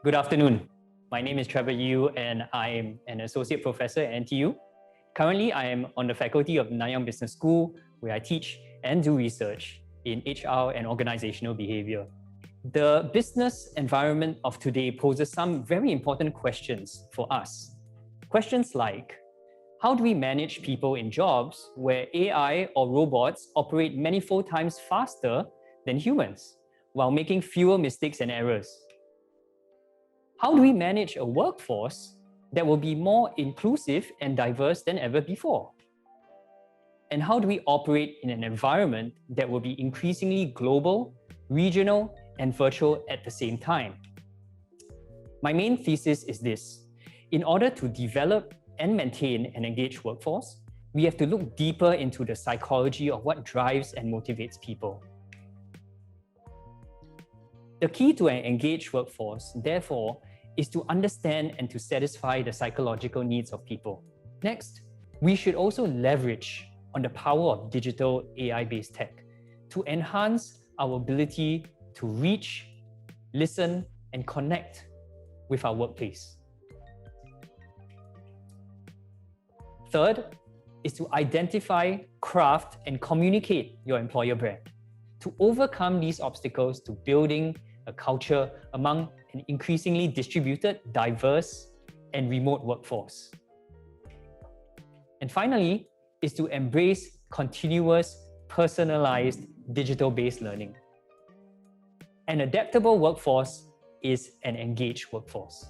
Good afternoon. My name is Trevor Yu and I am an associate professor at NTU. Currently, I am on the faculty of Nanyang Business School, where I teach and do research in HR and organizational behavior. The business environment of today poses some very important questions for us. Questions like, how do we manage people in jobs where AI or robots operate manifold times faster than humans, while making fewer mistakes and errors? How do we manage a workforce that will be more inclusive and diverse than ever before? And how do we operate in an environment that will be increasingly global, regional, and virtual at the same time? My main thesis is this: in order to develop and maintain an engaged workforce, we have to look deeper into the psychology of what drives and motivates people. The key to an engaged workforce, therefore, is to understand and to satisfy the psychological needs of people. Next, we should also leverage on the power of digital AI-based tech to enhance our ability to reach, listen, and connect with our workplace. Third is to identify, craft, and communicate your employer brand to overcome these obstacles to building a culture among an increasingly distributed, diverse, and remote workforce. And finally, is to embrace continuous, personalized, digital-based learning. An adaptable workforce is an engaged workforce.